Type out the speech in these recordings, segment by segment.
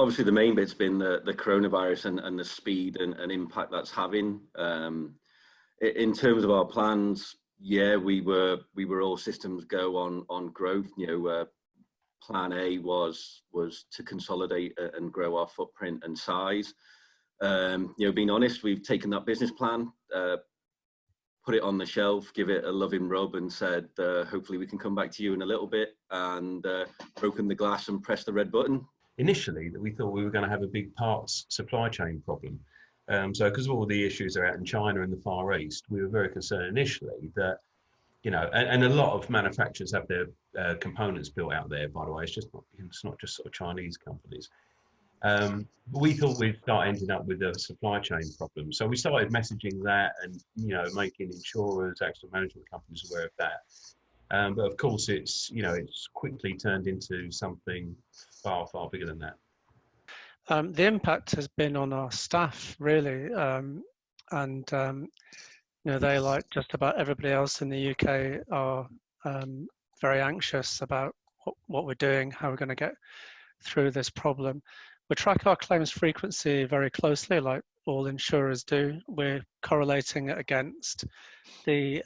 obviously the main bit's been the coronavirus and the speed and impact that's having. In terms of our plans, yeah, we were all systems go on growth. Plan A was to consolidate and grow our footprint and size. Being honest, we've taken that business plan, put it on the shelf, give it a loving rub, and said, hopefully we can come back to you in a little bit, and broken the glass and pressed the red button. Initially, we thought we were going to have a big parts supply chain problem. So because of all the issues are out in China and the Far East, we were very concerned initially that, and a lot of manufacturers have their components built out there, by the way. It's not just sort of Chinese companies. But we thought we'd start ending up with a supply chain problem. So we started messaging that and, making insurers, accident management companies aware of that. But of course, it's quickly turned into something far, far bigger than that. The impact has been on our staff, really. They, like just about everybody else in the UK, are very anxious about what we're doing, how we're going to get through this problem. We track our claims frequency very closely, like all insurers do. We're correlating it against the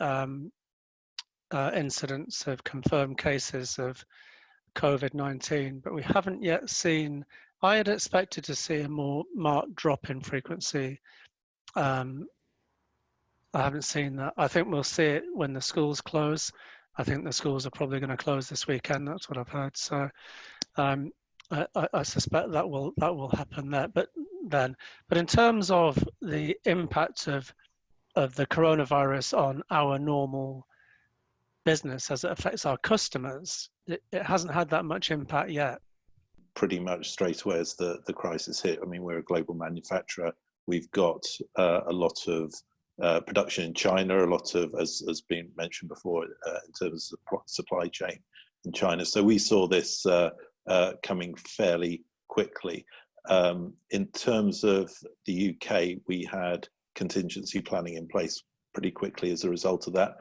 incidence of confirmed cases of COVID-19, but we haven't yet seen. I had expected to see a more marked drop in frequency. I haven't seen that. I think we'll see it when the schools close. I think the schools are probably going to close this weekend. That's what I've heard. So I suspect that will happen there. But in terms of the impact of the coronavirus on our normal business as it affects our customers, it hasn't had that much impact yet. Pretty much straight away as the crisis hit. I mean, we're a global manufacturer. We've got a lot of production in China, a lot of, as been mentioned before, in terms of supply chain in China. So we saw this coming fairly quickly. In terms of the UK, we had contingency planning in place pretty quickly as a result of that,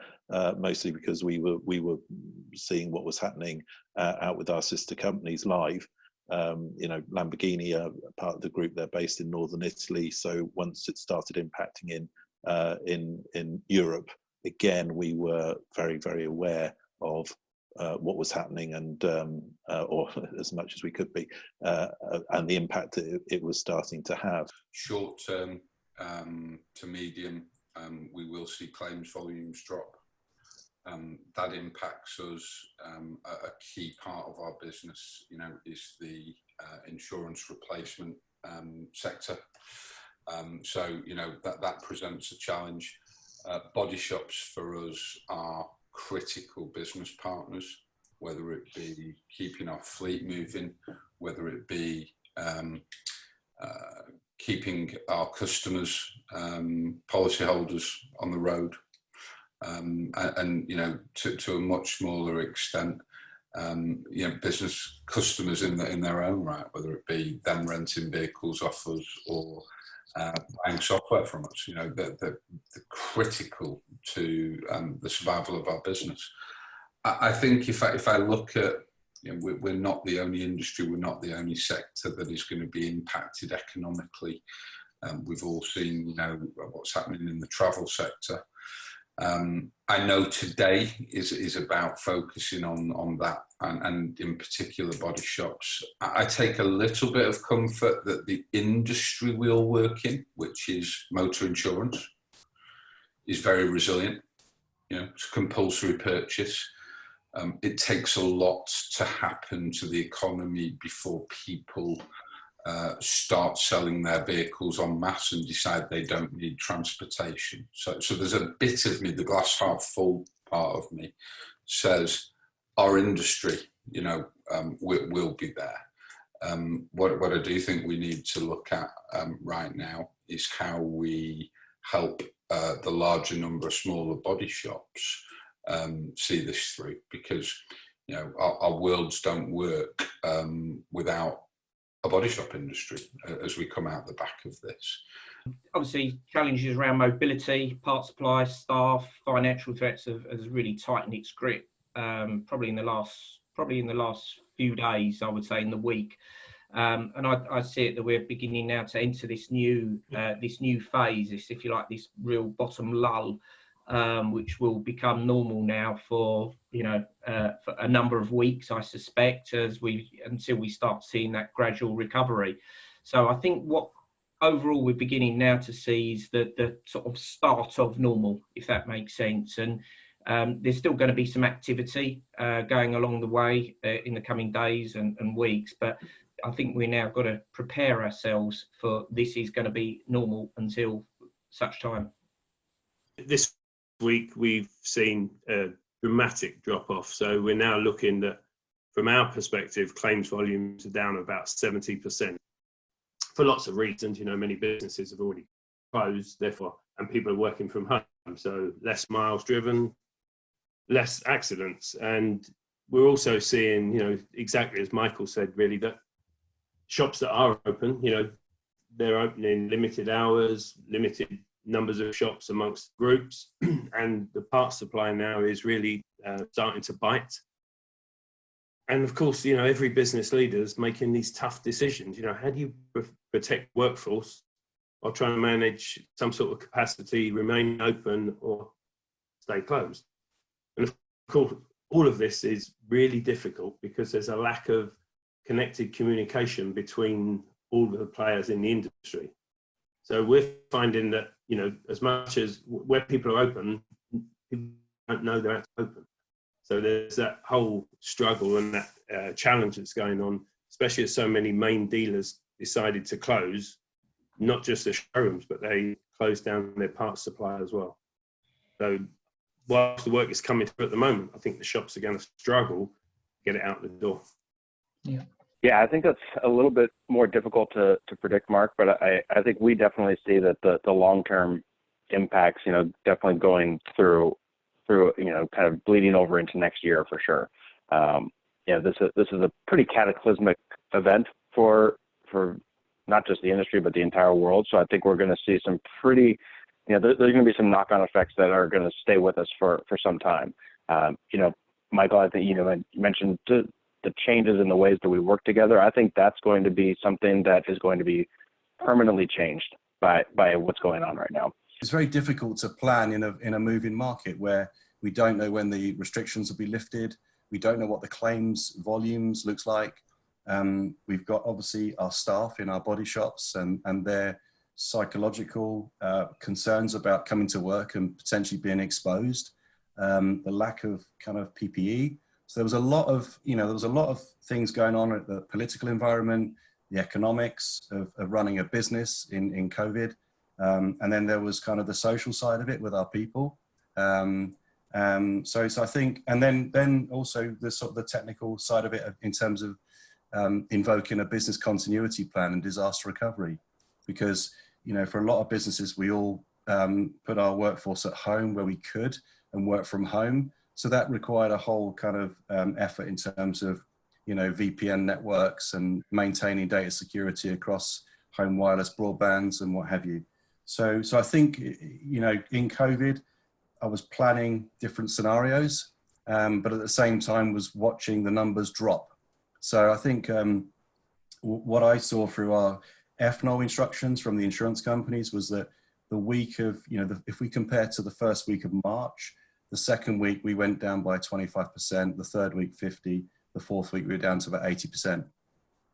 mostly because we were seeing what was happening out with our sister companies live. Lamborghini are part of the group. They're based in northern Italy. So once it started impacting in Europe, again, we were very, very aware of what was happening and or as much as we could be, and the impact it was starting to have. Short term to medium, we will see claims volumes drop. That impacts us. A key part of our business, is the insurance replacement sector. So, that presents a challenge. Body shops for us are critical business partners, whether it be keeping our fleet moving, whether it be keeping our customers, policyholders on the road. And to a much smaller extent, business customers in their own right, whether it be them renting vehicles off us or buying software from us. They're critical to the survival of our business. I think if I look at, we're not the only industry, we're not the only sector that is going to be impacted economically. We've all seen, what's happening in the travel sector. I know today is about focusing on that and in particular body shops. I take a little bit of comfort that the industry we all work in, which is motor insurance, is very resilient. It's a compulsory purchase. It takes a lot to happen to the economy before people start selling their vehicles en masse and decide they don't need transportation. So there's a bit of me, the glass half full part of me, says our industry, will be there. What I do think we need to look at right now is how we help the larger number of smaller body shops see this through, because our worlds don't work without a body shop industry as we come out the back of this. Obviously, challenges around mobility, part supply, staff, financial threats have really tightened its grip. Probably in the last few days, I would say in the week. And I see it that we're beginning now to enter this new phase, this, if you like, this real bottom lull, which will become normal now for for a number of weeks, I suspect, until we start seeing that gradual recovery. So I think what overall we're beginning now to see is the sort of start of normal, if that makes sense. And there's still going to be some activity going along the way in the coming days and weeks, but I think we now got to prepare ourselves for this is going to be normal until such time. This week we've seen a dramatic drop off, so we're now looking at, from our perspective, claims volumes are down about 70% for lots of reasons. Many businesses have already closed, therefore, and people are working from home, so less miles driven, less accidents. And we're also seeing, exactly as Michael said, really, that shops that are open, they're opening limited hours, limited numbers of shops amongst groups, and the parts supply now is really starting to bite. And of course, every business leader is making these tough decisions. How do you protect workforce or try and manage some sort of capacity, remain open or stay closed? And of course, all of this is really difficult because there's a lack of connected communication between all of the players in the industry. So we're finding that, as much as where people are open, people don't know they're open. So there's that whole struggle and that challenge that's going on, especially as so many main dealers decided to close, not just the showrooms, but they closed down their parts supply as well. So whilst the work is coming through at the moment, I think the shops are going to struggle to get it out the door. Yeah, I think that's a little bit more difficult to predict, Mark, but I think we definitely see that the long-term impacts, definitely going through, kind of bleeding over into next year for sure. This is a pretty cataclysmic event for not just the industry, but the entire world. So I think we're going to see some pretty, there's going to be some knock-on effects that are going to stay with us for some time. Michael, I think, you mentioned the changes in the ways that we work together. I think that's going to be something that is going to be permanently changed by what's going on right now. It's very difficult to plan in a moving market where we don't know when the restrictions will be lifted. We don't know what the claims volumes looks like. We've got obviously our staff in our body shops and their psychological concerns about coming to work and potentially being exposed. The lack of kind of PPE. So there was a lot of, things going on at the political environment, the economics of running a business in COVID. And then there was kind of the social side of it with our people. So I think, and then also the sort of the technical side of it in terms of invoking a business continuity plan and disaster recovery. Because, for a lot of businesses, we all put our workforce at home where we could and work from home. So that required a whole kind of effort in terms of, VPN networks and maintaining data security across home wireless broadbands and what have you. So I think, in COVID, I was planning different scenarios, but at the same time was watching the numbers drop. So I think what I saw through our FNOL instructions from the insurance companies was that the week of, if we compare to the first week of March, the second week we went down by 25%, the third week 50%, the fourth week we were down to about 80%.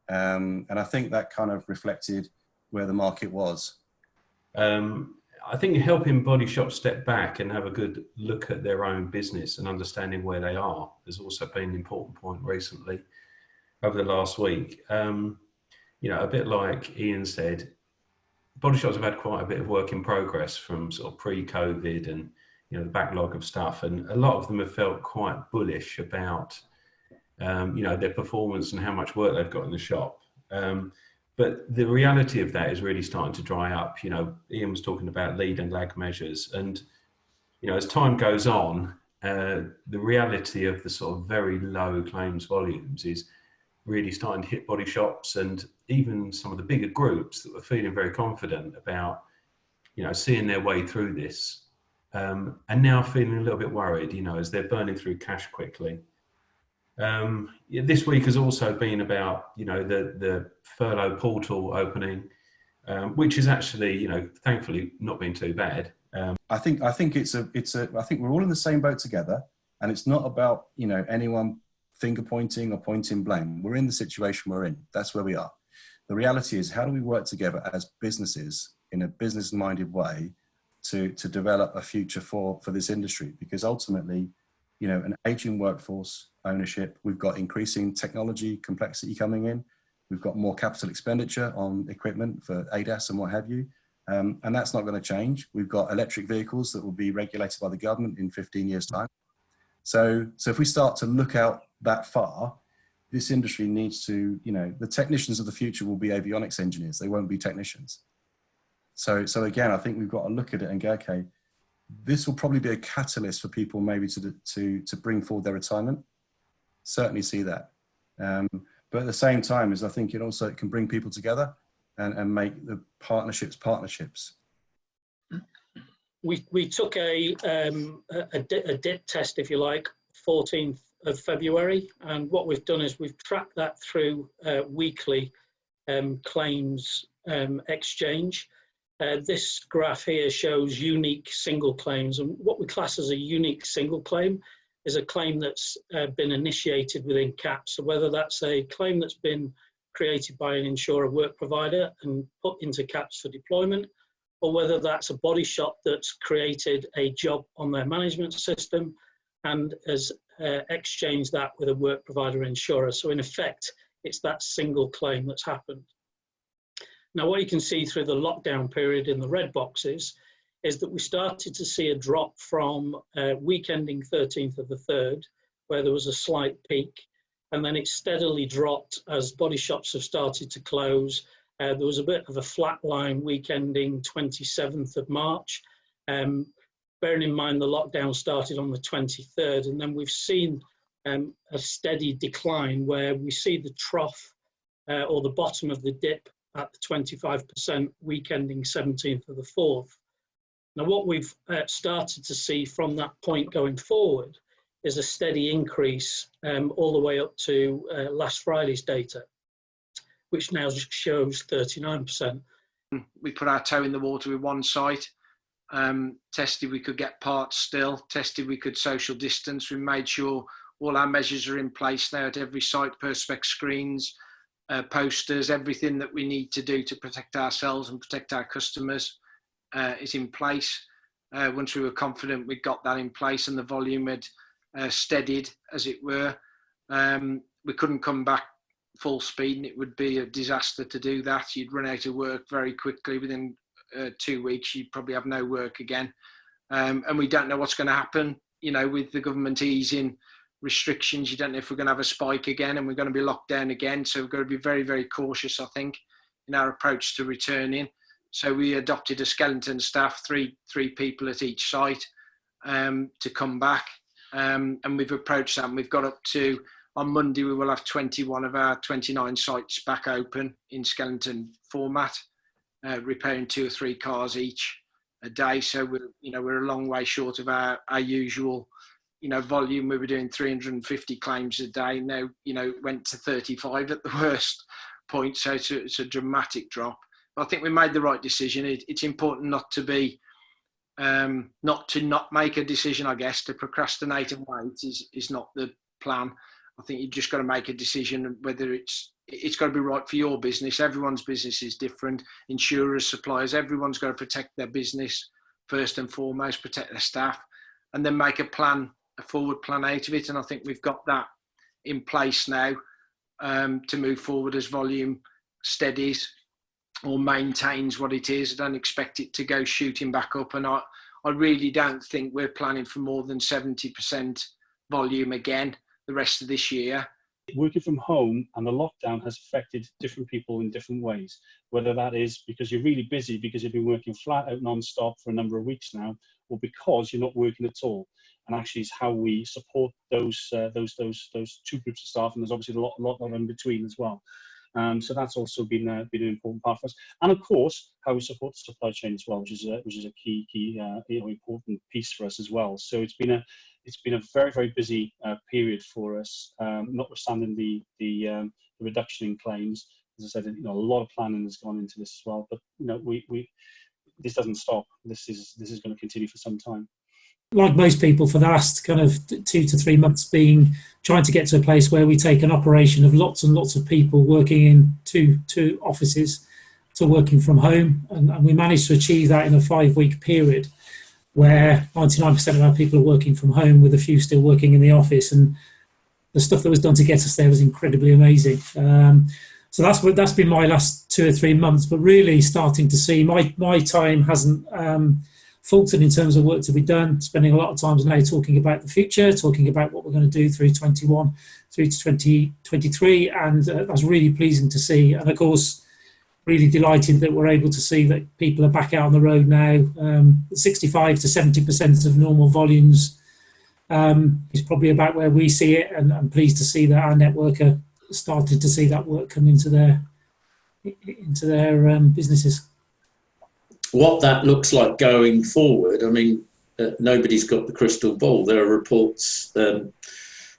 And I think that kind of reflected where the market was. I think helping body shops step back and have a good look at their own business and understanding where they are has also been an important point recently over the last week. A bit like Ian said, body shops have had quite a bit of work in progress from sort of pre-COVID and the backlog of stuff, and a lot of them have felt quite bullish about their performance and how much work they've got in the shop. But the reality of that is really starting to dry up. Ian was talking about lead and lag measures, and as time goes on, the reality of the sort of very low claims volumes is really starting to hit body shops and even some of the bigger groups that were feeling very confident about seeing their way through this, and now feeling a little bit worried, as they're burning through cash quickly. This week has also been about, the furlough portal opening, which is actually, thankfully not been too bad. I think I think we're all in the same boat together, and it's not about, anyone finger pointing or pointing blame. We're in the situation we're in. That's where we are. The reality is, how do we work together as businesses in a business-minded way to develop a future for this industry? Because ultimately, an aging workforce, ownership, we've got increasing technology complexity coming in. We've got more capital expenditure on equipment for ADAS and what have you. And that's not going to change. We've got electric vehicles that will be regulated by the government in 15 years' time. So if we start to look out that far, this industry needs to, the technicians of the future will be avionics engineers. They won't be technicians. So again, I think we've got to look at it and go, okay, this will probably be a catalyst for people maybe to bring forward their retirement. Certainly see that. But at the same time, I think it can bring people together and make the partnerships. We took a dip test, if you like, 14th of February, and what we've done is we've tracked that through weekly claims exchange. This graph here shows unique single claims, and what we class as a unique single claim is a claim that's been initiated within CAP. So whether that's a claim that's been created by an insurer work provider and put into CAPs for deployment, or whether that's a body shop that's created a job on their management system and has exchanged that with a work provider insurer. So in effect, it's that single claim that's happened. Now, what you can see through the lockdown period in the red boxes is that we started to see a drop from week ending 13th of the 3rd, where there was a slight peak, and then it steadily dropped as body shops have started to close. There was a bit of a flat line week ending 27th of March. Bearing in mind the lockdown started on the 23rd, and then we've seen a steady decline where we see the trough or the bottom of the dip at the 25% week ending 17th of the 4th. Now, what we've started to see from that point going forward is a steady increase all the way up to last Friday's data, which now shows 39%. We put our toe in the water with one site, tested we could get parts still, tested we could social distance. We made sure all our measures are in place now at every site, perspex screens, posters, everything that we need to do to protect ourselves and protect our customers is in place. Once we were confident we'd got that in place and the volume had steadied, as it were, we couldn't come back full speed, and it would be a disaster to do that. You'd run out of work very quickly. Within 2 weeks, you'd probably have no work again. And we don't know what's going to happen, with the government easing restrictions. You don't know if we're going to have a spike again and we're going to be locked down again. So we've got to be very, very cautious, I think, in our approach to returning. So we adopted a skeleton staff, three people at each site to come back. And we've approached that, and we've got up to, on Monday, we will have 21 of our 29 sites back open in skeleton format, repairing 2 or 3 cars each a day. So we're a long way short of our usual, volume. We were doing 350 claims a day. Now, went to 35 at the worst point. So it's a dramatic drop. But I think we made the right decision. It's important not to be, not make a decision, I guess. To procrastinate and wait is not the plan. I think you just got to make a decision whether it's got to be right for your business. Everyone's business is different. Insurers, suppliers, everyone's got to protect their business first and foremost, protect their staff, and then make a forward plan out of it. And I think we've got that in place now to move forward as volume steadies or maintains what it is. I don't expect it to go shooting back up, and I really don't think we're planning for more than 70% volume again the rest of this year. Working from home and the lockdown has affected different people in different ways, whether that is because you're really busy because you've been working flat out non-stop for a number of weeks now, or because you're not working at all. And actually, it's how we support those 2 groups of staff, and there's obviously a lot in between as well. So that's also been an important part for us, and of course how we support the supply chain as well, which is a key important piece for us as well. So it's been it's been a very, very busy period for us, notwithstanding the reduction in claims. As I said, a lot of planning has gone into this as well. But this doesn't stop. This is going to continue for some time. Like most people, for the last kind of 2 to 3 months, trying to get to a place where we take an operation of lots and lots of people working in two offices to working from home, and we managed to achieve that in a 5-week period, where 99% of our people are working from home, with a few still working in the office, and the stuff that was done to get us there was incredibly amazing. So that's been my last 2 or 3 months, but really starting to see my time hasn't faltered in terms of work to be done, spending a lot of time now talking about the future, talking about what we're going to do through 21 through to 2023, and that's really pleasing to see. And of course, really delighted that we're able to see that people are back out on the road now. 65 to 70% of normal volumes is probably about where we see it, and I'm pleased to see that our network are started to see that work come into their businesses. What that looks like going forward, I mean, nobody's got the crystal ball. There are reports that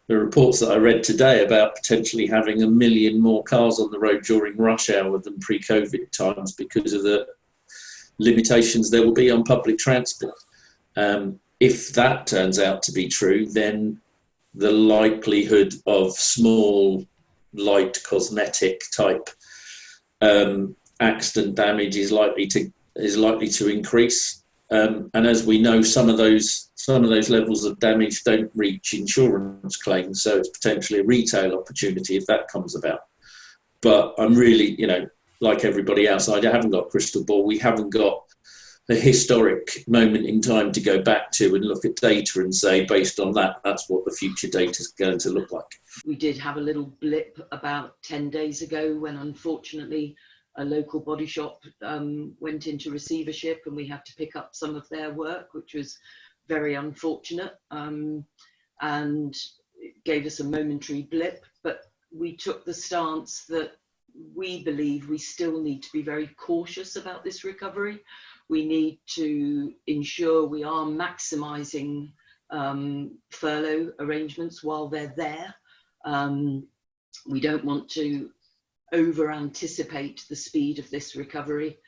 I read today about potentially having 1 million more cars on the road during rush hour than pre-COVID times because of the limitations there will be on public transport. If that turns out to be true, then the likelihood of small, light cosmetic type accident damage is likely to increase. And as we know, some of those levels of damage don't reach insurance claims, so it's potentially a retail opportunity if that comes about. But I'm really, like everybody else, I haven't got a crystal ball. We haven't got a historic moment in time to go back to and look at data and say, based on that, that's what the future data is going to look like. We did have a little blip about 10 days ago when, unfortunately, a local body shop went into receivership, and we had to pick up some of their work, which was very unfortunate, and it gave us a momentary blip. But we took the stance that we believe we still need to be very cautious about this recovery. We need to ensure we are maximising furlough arrangements while they're there. We don't want to over-anticipate the speed of this recovery,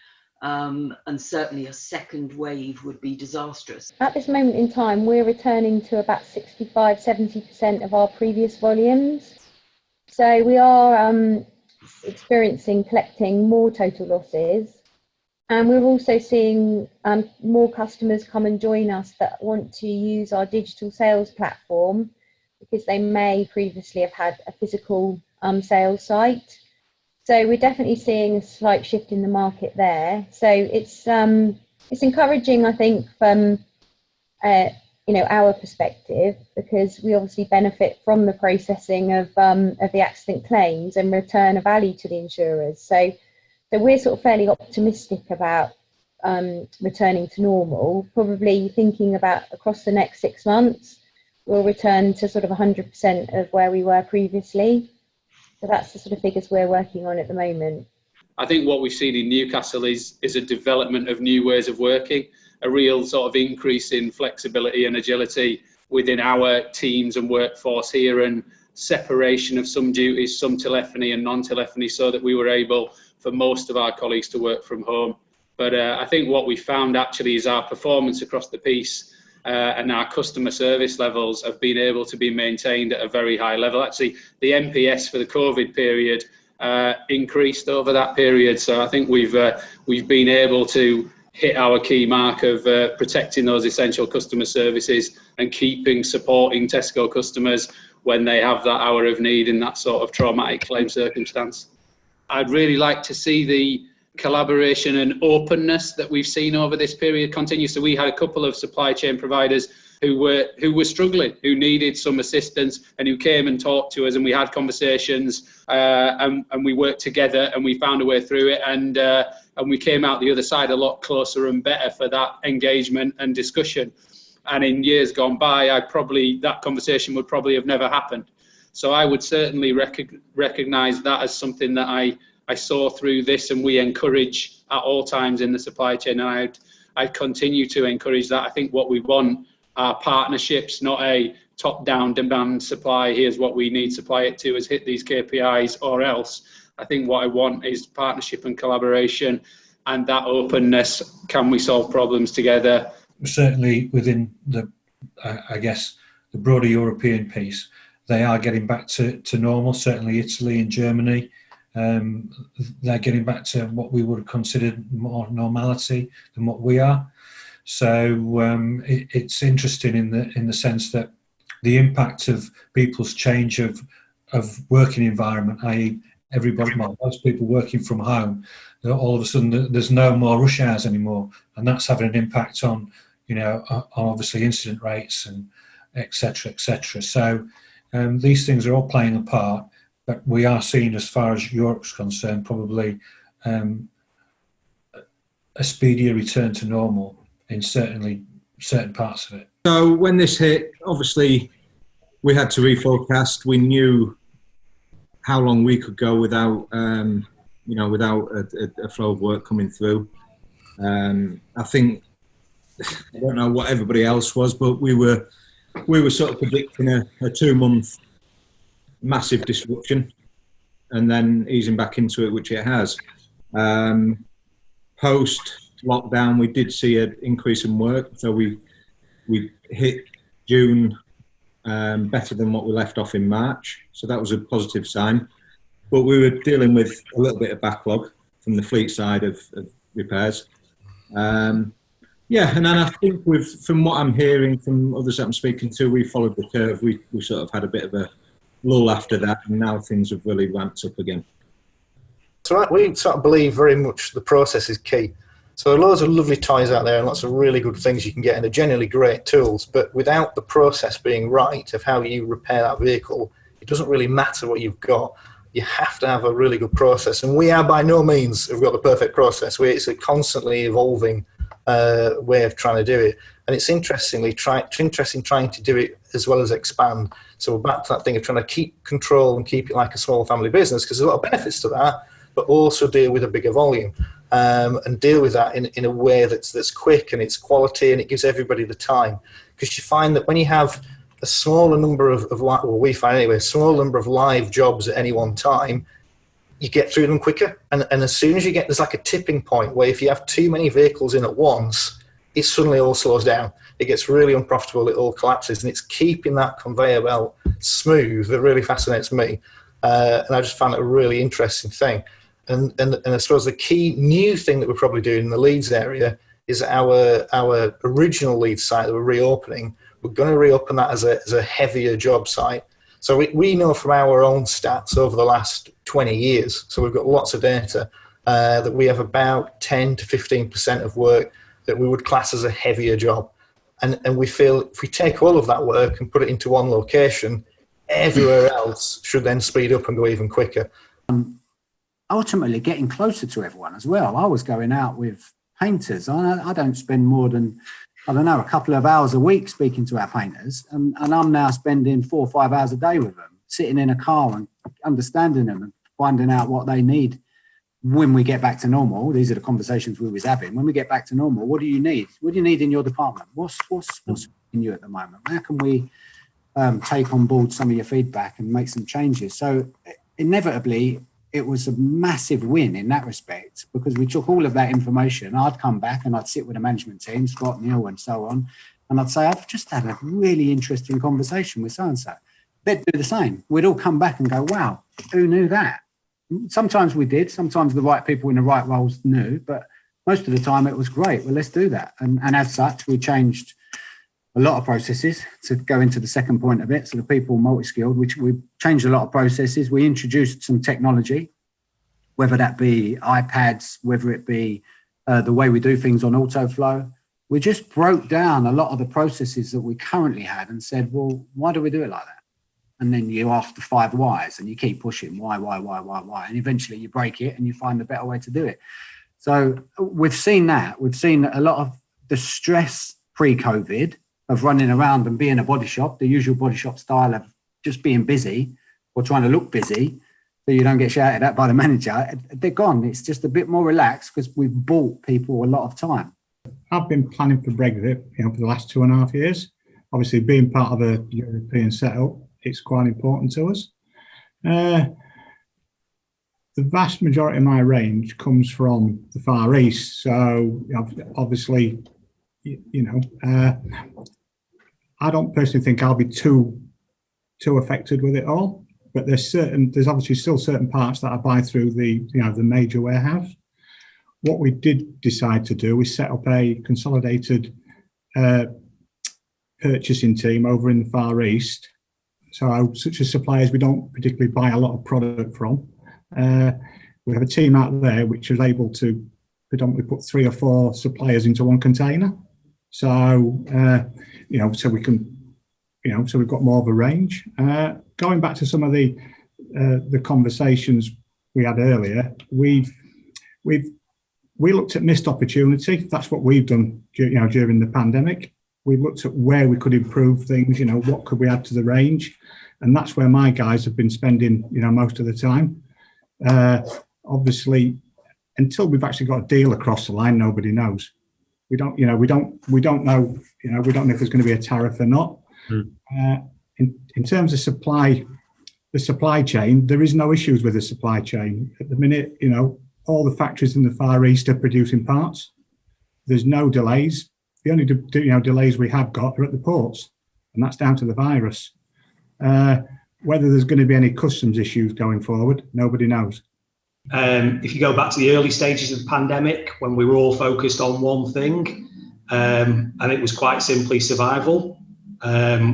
and certainly a second wave would be disastrous. At this moment in time, we're returning to about 65-70% of our previous volumes. So we are collecting more total losses. And we're also seeing more customers come and join us that want to use our digital sales platform, because they may previously have had a physical sales site. So we're definitely seeing a slight shift in the market there. So it's encouraging, I think, from our perspective, because we obviously benefit from the processing of the accident claims and return of value to the insurers. So we're sort of fairly optimistic about returning to normal. Probably thinking about across the next 6 months, we'll return to sort of 100% of where we were previously. So that's the sort of figures we're working on at the moment. I think what we've seen in Newcastle is a development of new ways of working, a real sort of increase in flexibility and agility within our teams and workforce here, and separation of some duties, some telephony and non-telephony, so that we were able for most of our colleagues to work from home. But I think what we found actually is our performance across the piece and our customer service levels have been able to be maintained at a very high level. Actually, the NPS for the COVID period increased over that period. So I think we've been able to hit our key mark of protecting those essential customer services and supporting Tesco customers when they have that hour of need in that sort of traumatic claim circumstance. I'd really like to see the collaboration and openness that we've seen over this period continue. So we had a couple of supply chain providers who were struggling, who needed some assistance, and who came and talked to us, and we had conversations and we worked together, and we found a way through it, and we came out the other side a lot closer and better for that engagement and discussion. And in years gone by, that conversation would probably have never happened. So I would certainly recognise that as something that I saw through this, and we encourage at all times in the supply chain, and I'd continue to encourage that. I think what we want are partnerships, not a top-down demand supply. Here's what we need supply it to, is hit these KPIs or else. I think what I want is partnership and collaboration, and that openness. Can we solve problems together? Certainly within the, I guess, the broader European piece, they are getting back to normal. Certainly Italy and Germany, they're getting back to what we would have considered more normality than what we are. So it's interesting in the sense that the impact of people's change of working environment, i.e. everybody, well, most people working from home, all of a sudden there's no more rush hours anymore, and that's having an impact on, on obviously incident rates and et cetera, et cetera. So these things are all playing a part, but we are seeing, as far as Europe's concerned, probably a speedier return to normal in certain parts of it. So when this hit, obviously we had to reforecast. We knew how long we could go without, without a flow of work coming through. I think, I don't know what everybody else was, but we were sort of predicting a 2-month massive disruption, and then easing back into it, which it has. Post lockdown, we did see an increase in work, so we hit June better than what we left off in March, so that was a positive sign. But we were dealing with a little bit of backlog from the fleet side of repairs. Yeah, and then I think from what I'm hearing from others that I'm speaking to, we followed the curve. We sort of had a bit of a lull after that, and now things have really ramped up again. So we sort of believe very much the process is key. So there are loads of lovely toys out there and lots of really good things you can get, and they're generally great tools, but without the process being right of how you repair that vehicle, it doesn't really matter what you've got. You have to have a really good process, and we are by no means have got the perfect process. It's a constantly evolving way of trying to do it, and it's interesting trying to do it as well as expand. So we're back to that thing of trying to keep control and keep it like a small family business, because there's a lot of benefits to that, but also deal with a bigger volume. And deal with that in a way that's quick and it's quality, and it gives everybody the time. Because you find that when you have a smaller number of we find anyway, a small number of live jobs at any one time, you get through them quicker. And as soon as there's like a tipping point where if you have too many vehicles in at once, it suddenly all slows down. It gets really unprofitable, it all collapses, and it's keeping that conveyor belt smooth that really fascinates me. And I just found it a really interesting thing. And I suppose the key new thing that we're probably doing in the Leeds area is our original Leeds site that we're reopening. We're going to reopen that as a heavier job site. So we know from our own stats over the last 20 years, so we've got lots of data, that we have about 10 to 15% of work that we would class as a heavier job. And we feel if we take all of that work and put it into one location, everywhere else should then speed up and go even quicker. Ultimately getting closer to everyone as well. I was going out with painters. I don't spend more than, I don't know, a couple of hours a week speaking to our painters, and I'm now spending 4 or 5 hours a day with them, sitting in a car and understanding them and finding out what they need when we get back to normal. These are the conversations we was having. When we get back to normal, what do you need? What do you need in your department? What's in you at the moment? How can we take on board some of your feedback and make some changes? So inevitably, it was a massive win in that respect, because we took all of that information. I'd come back and I'd sit with the management team, Scott, Neil, and so on, and I'd say, I've just had a really interesting conversation with so-and-so. They'd do the same. We'd all come back and go, wow, who knew that? Sometimes we did. Sometimes the right people in the right roles knew, but most of the time it was great. Well, let's do that. And as such, we changed a lot of processes to go into the second point of it. So the people multi-skilled, which we changed a lot of processes. We introduced some technology, whether that be iPads, whether it be the way we do things on autoflow. We just broke down a lot of the processes that we currently had and said, well, why do we do it like that? And then you ask the 5 whys and you keep pushing why. And eventually you break it and you find a better way to do it. So we've seen that. We've seen a lot of the stress pre-COVID of running around and being a body shop, the usual body shop style of just being busy or trying to look busy so you don't get shouted at by the manager. They're gone. It's just a bit more relaxed because we've bought people a lot of time. I've been planning for Brexit, for the last 2.5 years. obviously being part of a European setup, it's quite important to us. The vast majority of my range comes from the Far East, so obviously, I don't personally think I'll be too affected with it all. But there's obviously still certain parts that I buy through the major warehouse. What we did decide to do is set up a consolidated purchasing team over in the Far East. So such as suppliers we don't particularly buy a lot of product from. We have a team out there which is able to predominantly put 3 or 4 suppliers into one container. So so we can, so we've got more of a range. Going back to some of the conversations we had earlier, we looked at missed opportunity. That's what we've done, during the pandemic. We looked at where we could improve things. What could we add to the range, and that's where my guys have been spending, most of the time. Obviously, until we've actually got a deal across the line, nobody knows. We don't know. We don't know. We don't know if there's going to be a tariff or not. In terms of the supply chain, there is no issues with the supply chain at the minute. All the factories in the Far East are producing parts. There's no delays. The only delays we have got are at the ports, and that's down to the virus. Whether there's going to be any customs issues going forward, nobody knows. If you go back to the early stages of the pandemic, when we were all focused on one thing, and it was quite simply survival.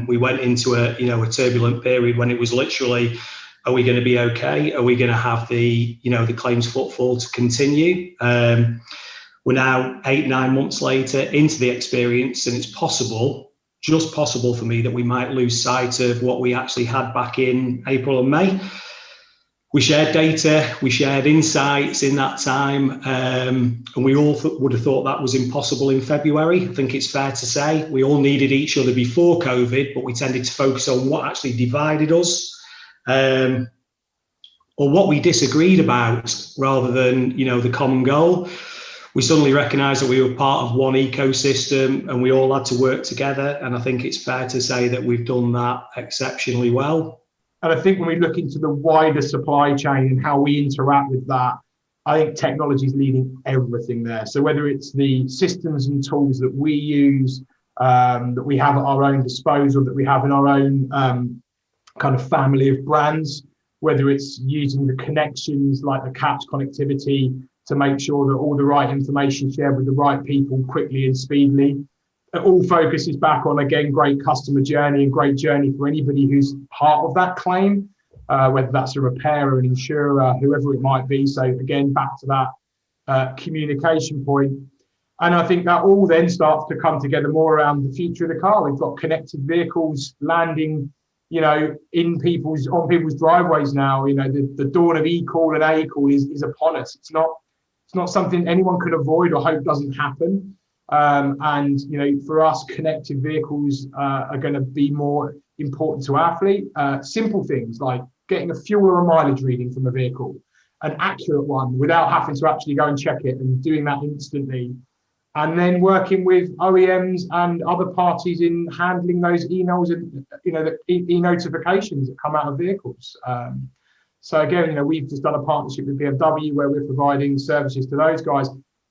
We went into a turbulent period when it was literally, are we going to be okay? Are we going to have the claims footfall to continue? We're now 8-9 months later into the experience, and it's just possible for me that we might lose sight of what we actually had back in April and May. We shared data, we shared insights in that time, and we all would have thought that was impossible in February. I think it's fair to say we all needed each other before COVID, but we tended to focus on what actually divided us, or what we disagreed about, rather than the common goal. We suddenly recognised that we were part of one ecosystem, and we all had to work together. And I think it's fair to say that we've done that exceptionally well. And I think when we look into the wider supply chain and how we interact with that, I think technology is leading everything there. So whether it's the systems and tools that we use, that we have at our own disposal, that we have in our own kind of family of brands, whether it's using the connections like the CAPS connectivity to make sure that all the right information is shared with the right people quickly and speedily. It all focuses back on, again, great customer journey and great journey for anybody who's part of that claim, whether that's a repairer, an insurer, whoever it might be. So again, back to that communication point. And I think that all then starts to come together more around the future of the car. We've got connected vehicles landing, on people's driveways now. The dawn of e-call and a-call is upon us. It's not something anyone could avoid or hope doesn't happen. And for us, connected vehicles are going to be more important to our fleet. Simple things like getting a fuel or a mileage reading from a vehicle, an accurate one without having to actually go and check it, and doing that instantly. And then working with OEMs and other parties in handling those emails and the e-notifications that come out of vehicles. So again, we've just done a partnership with BMW where we're providing services to those guys.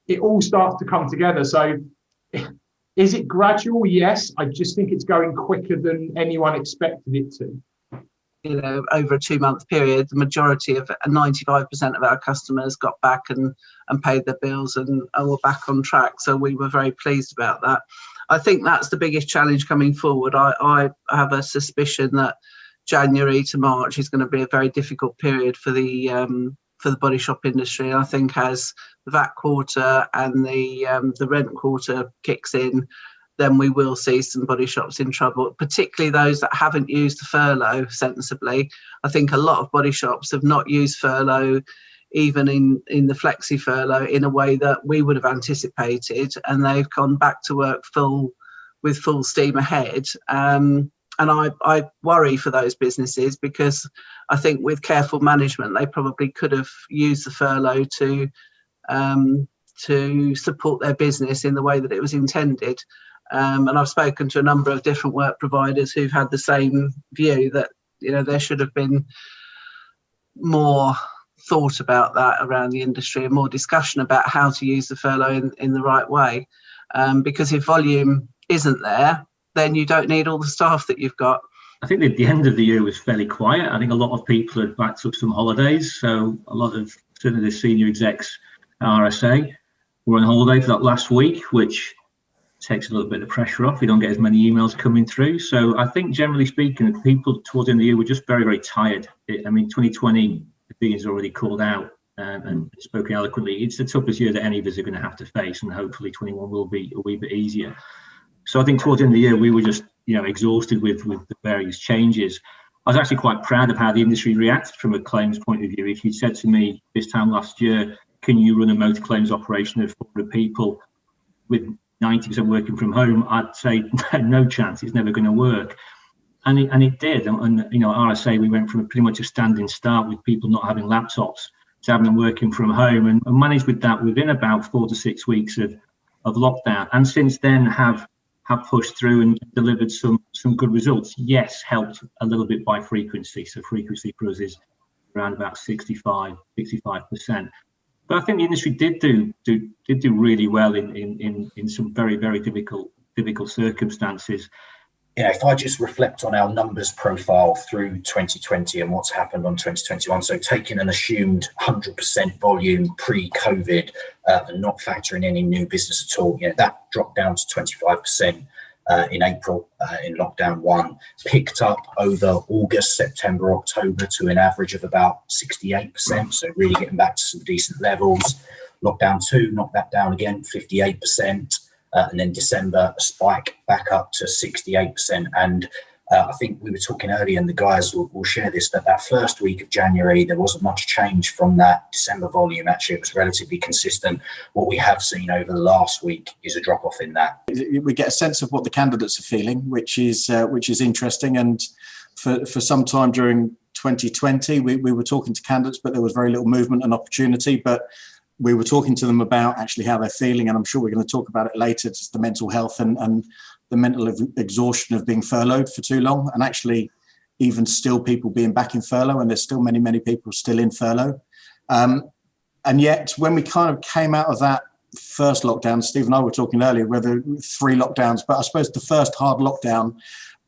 It all starts to come together. So is it gradual? Yes. I just think it's going quicker than anyone expected it to. Over a 2-month period, the majority of 95% of our customers got back and paid their bills and were back on track. So we were very pleased about that. I think that's the biggest challenge coming forward. I have a suspicion that January to March is going to be a very difficult period for the body shop industry. I think as the VAT quarter and the rent quarter kicks in, then we will see some body shops in trouble, particularly those that haven't used the furlough sensibly. I think a lot of body shops have not used furlough, even in the flexi furlough, in a way that we would have anticipated, and they've gone back to work with full steam ahead. And I worry for those businesses, because I think with careful management, they probably could have used the furlough to support their business in the way that it was intended. And I've spoken to a number of different work providers who've had the same view that, you know, there should have been more thought about that around the industry and more discussion about how to use the furlough in the right way. Because if volume isn't there, then you don't need all the staff that you've got. I think that the end of the year was fairly quiet. I think a lot of people had backed up some holidays. So a lot of, certainly the senior execs at RSA were on holiday for that last week, which takes a little bit of pressure off. You don't get as many emails coming through. So I think generally speaking, people towards the end of the year were just very, very tired. I mean, 2020, the Dean's already called out and spoken eloquently. It's the toughest year that any of us are going to have to face, and hopefully 21 will be a wee bit easier. So I think towards the end of the year, we were just, you know, exhausted with the various changes. I was actually quite proud of how the industry reacted from a claims point of view. If you'd said to me this time last year, can you run a motor claims operation of 400 people with 90% working from home, I'd say no chance, it's never going to work. And it did. And you know, at RSA, we went from pretty much a standing start with people not having laptops to having them working from home, and managed with that within about 4 to 6 weeks of lockdown. And since then have pushed through and delivered some good results. Yes, helped a little bit by frequency. So frequency for us is around about 65%. But I think the industry did do really well in some very, very difficult circumstances. Yeah, if I just reflect on our numbers profile through 2020 and what's happened on 2021, so taking an assumed 100% volume pre-COVID and not factoring any new business at all, you know, that dropped down to 25% in April in lockdown 1, picked up over August, September, October to an average of about 68%, so really getting back to some decent levels. Lockdown 2 knocked that down again, 58%. And then December, a spike back up to 68%. And I think we were talking earlier, and the guys will share this, that first week of January, there wasn't much change from that December volume. Actually, it was relatively consistent. What we have seen over the last week is a drop off in that. We get a sense of what the candidates are feeling, which is interesting. And for some time during 2020, we were talking to candidates, but there was very little movement and opportunity. But we were talking to them about actually how they're feeling, and I'm sure we're going to talk about it later, just the mental health and the mental exhaustion of being furloughed for too long, and actually even still people being back in furlough, and there's still many people still in furlough. And yet when we kind of came out of that first lockdown, Steve and I were talking earlier, whether 3 lockdowns, but I suppose the first hard lockdown,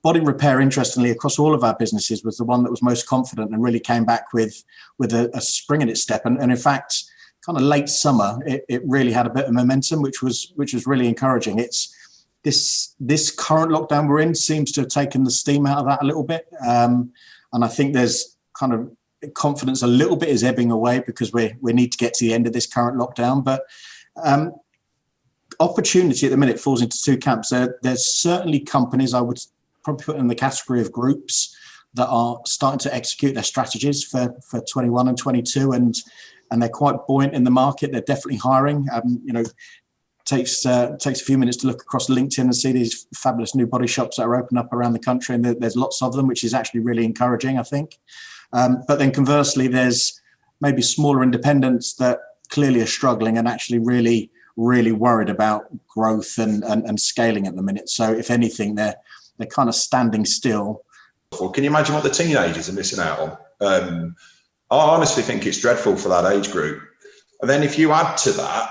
body repair, interestingly, across all of our businesses was the one that was most confident and really came back with a spring in its step. And in fact, kind of late summer, it really had a bit of momentum, which was really encouraging. It's this current lockdown we're in seems to have taken the steam out of that a little bit, and I think there's kind of confidence a little bit is ebbing away because we need to get to the end of this current lockdown. But opportunity at the minute falls into 2 camps. There's certainly companies I would probably put in the category of groups that are starting to execute their strategies for 21 and 22, and they're quite buoyant in the market. They're definitely hiring. You know, takes a few minutes to look across LinkedIn and see these fabulous new body shops that are opening up around the country, and there's lots of them, which is actually really encouraging, I think. But then conversely, there's maybe smaller independents that clearly are struggling and actually really worried about growth and scaling at the minute. So if anything, they're kind of standing still. Well, can you imagine what the teenagers are missing out on? I honestly think it's dreadful for that age group. And then if you add to that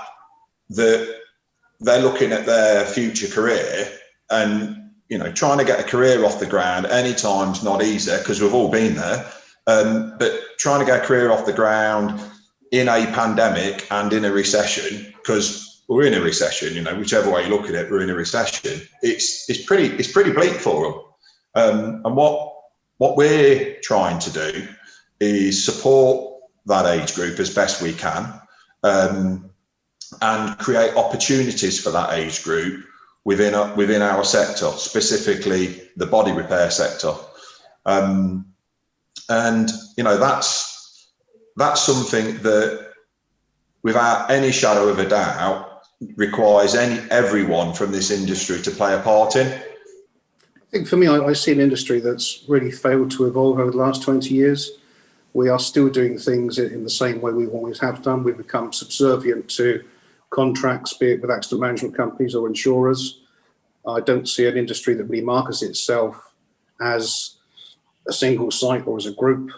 they're looking at their future career, and you know, trying to get a career off the ground any time's not easy, because we've all been there. But trying to get a career off the ground in a pandemic and in a recession, because we're in a recession, you know, whichever way you look at it, we're in a recession. It's pretty bleak for them. And what we're trying to do is support that age group as best we can, and create opportunities for that age group within our sector, specifically the body repair sector. And you know, that's something that, without any shadow of a doubt, requires everyone from this industry to play a part in. I think for me, I see an industry that's really failed to evolve over the last 20 years. We are still doing things in the same way we always have done. We've become subservient to contracts, be it with accident management companies or insurers. I don't see an industry that really markets itself as a single site or as a group.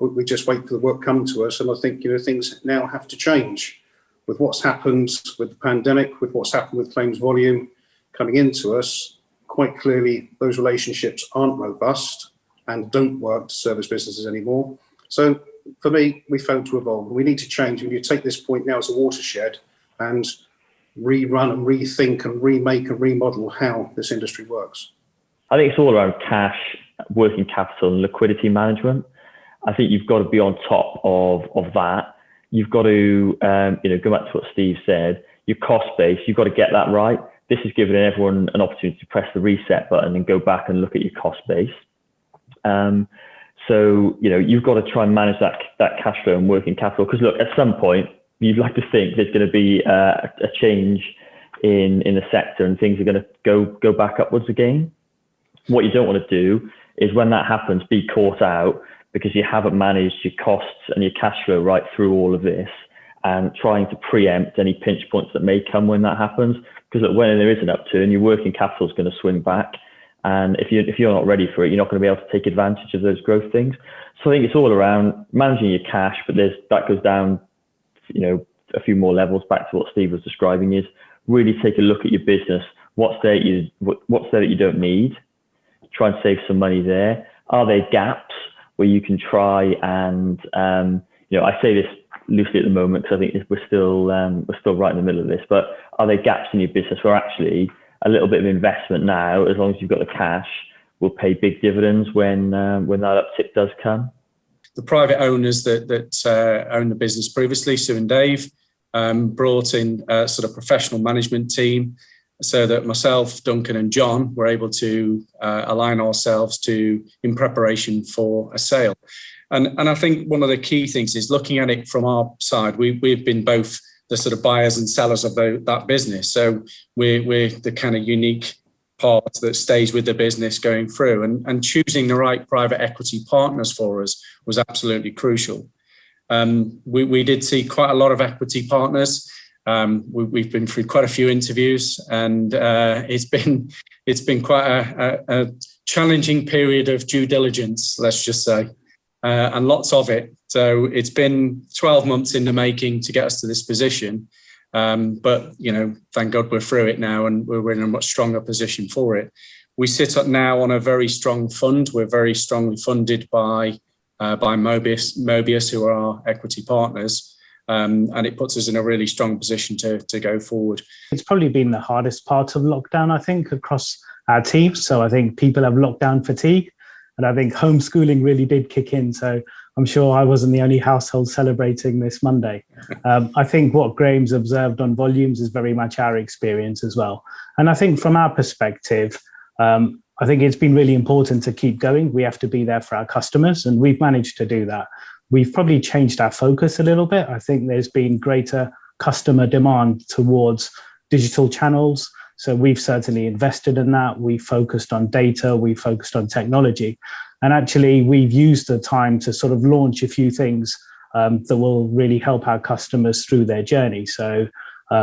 We just wait for the work come to us, and I think things now have to change with what's happened with the pandemic, with what's happened with claims volume coming into us. Quite clearly, those relationships aren't robust and don't work to service businesses anymore. So for me, we failed to evolve. We need to change. We need to take this point now as a watershed and rerun and rethink and remake and remodel how this industry works. I think it's all around cash, working capital and liquidity management. I think you've got to be on top of that. You've got to, go back to what Steve said, your cost base, you've got to get that right. This is giving everyone an opportunity to press the reset button and go back and look at your cost base. So, you've got to try and manage that cash flow and working capital. Because look, at some point, you'd like to think there's going to be a change in the sector and things are going to go back upwards again. What you don't want to do is when that happens, be caught out because you haven't managed your costs and your cash flow right through all of this and trying to preempt any pinch points that may come when that happens. Because when there is an upturn, your working capital is going to swing back. And if you're not ready for it, you're not going to be able to take advantage of those growth things. So I think it's all around managing your cash, but that goes down, a few more levels back to what Steve was describing is really take a look at your business. What's there that you don't need? Try and save some money there. Are there gaps where you can try and, I say this loosely at the moment because I think we're still right in the middle of this, but are there gaps in your business where actually a little bit of investment now, as long as you've got the cash, will pay big dividends when that uptick does come? The private owners that owned the business previously, Sue and Dave, brought in a sort of professional management team so that myself, Duncan and John were able to align ourselves in preparation for a sale. And I think one of the key things is looking at it from our side. We've been both the sort of buyers and sellers of that business. So we're the kind of unique part that stays with the business going through, and choosing the right private equity partners for us was absolutely crucial. We did see quite a lot of equity partners. We've been through quite a few interviews, and it's been quite a challenging period of due diligence, let's just say, and lots of it. So it's been 12 months in the making to get us to this position. But, thank God we're through it now and we're in a much stronger position for it. We sit up now on a very strong fund. We're very strongly funded by Mobius, who are our equity partners. And it puts us in a really strong position to go forward. It's probably been the hardest part of lockdown, I think, across our teams. So I think people have lockdown fatigue, and I think homeschooling really did kick in. So I'm sure I wasn't the only household celebrating this Monday. I think what Graham's observed on volumes is very much our experience as well. And I think from our perspective, I think it's been really important to keep going. We have to be there for our customers, and we've managed to do that. We've probably changed our focus a little bit. I think there's been greater customer demand towards digital channels. So we've certainly invested in that. We focused on data, we focused on technology. And actually, we've used the time to sort of launch a few things that will really help our customers through their journey. So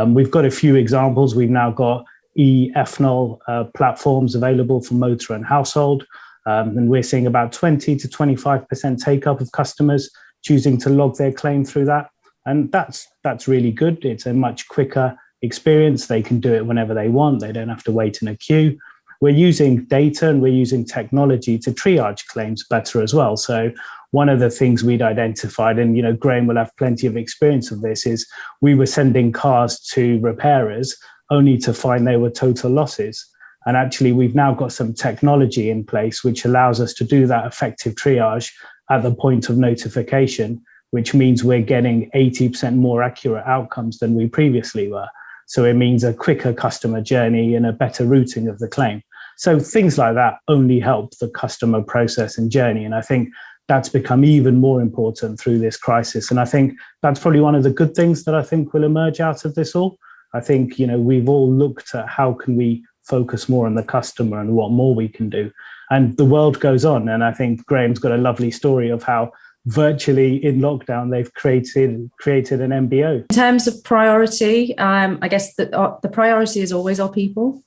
we've got a few examples. We've now got e-ethanol platforms available for motor and household. And we're seeing about 20 to 25% take up of customers choosing to log their claim through that. And that's really good. It's a much quicker experience. They can do it whenever they want. They don't have to wait in a queue. We're using data and we're using technology to triage claims better as well. So one of the things we'd identified, and Graham will have plenty of experience of this, is we were sending cars to repairers only to find they were total losses. And actually, we've now got some technology in place which allows us to do that effective triage at the point of notification, which means we're getting 80% more accurate outcomes than we previously were. So it means a quicker customer journey and a better routing of the claim. So things like that only help the customer process and journey. And I think that's become even more important through this crisis. And I think that's probably one of the good things that I think will emerge out of this all. I think, we've all looked at how can we focus more on the customer and what more we can do. And the world goes on. And I think Graham's got a lovely story of how virtually in lockdown they've created an MBO. In terms of priority, I guess the priority is always our people.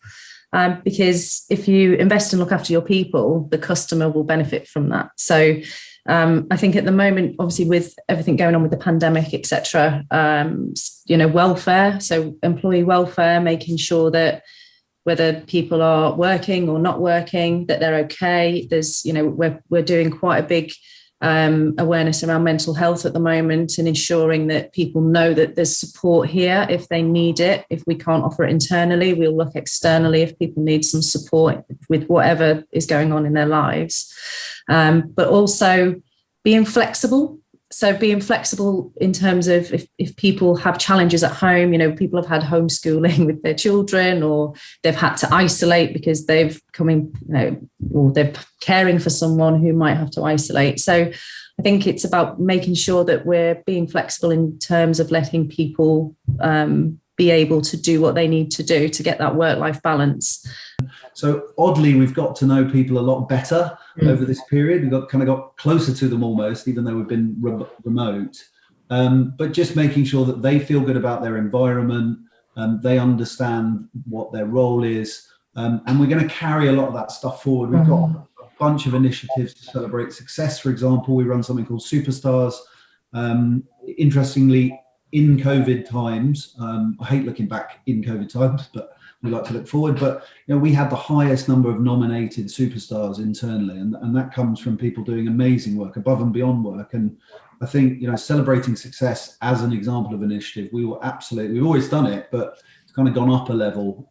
because if you invest and look after your people, the customer will benefit from that. So I think at the moment, obviously with everything going on with the pandemic, etc., welfare, so employee welfare, making sure that whether people are working or not working, that they're okay. There's, we're doing quite a big awareness around mental health at the moment, and ensuring that people know that there's support here if they need it. If we can't offer it internally, we'll look externally if people need some support with whatever is going on in their lives. But also being flexible. So being flexible in terms of if people have challenges at home, people have had homeschooling with their children, or they've had to isolate because they've come in, or they're caring for someone who might have to isolate. So I think it's about making sure that we're being flexible in terms of letting people be able to do what they need to do to get that work-life balance. So oddly, we've got to know people a lot better over this period. We've got closer to them almost, even though we've been remote. But just making sure that they feel good about their environment, they understand what their role is, and we're going to carry a lot of that stuff forward. We've got a bunch of initiatives to celebrate success. For example, we run something called Superstars. Interestingly, in COVID times, I hate looking back in COVID times, but we like to look forward. But we had the highest number of nominated superstars internally, and that comes from people doing amazing work, above and beyond work. And I think celebrating success as an example of initiative, we've always done it, but it's kind of gone up a level.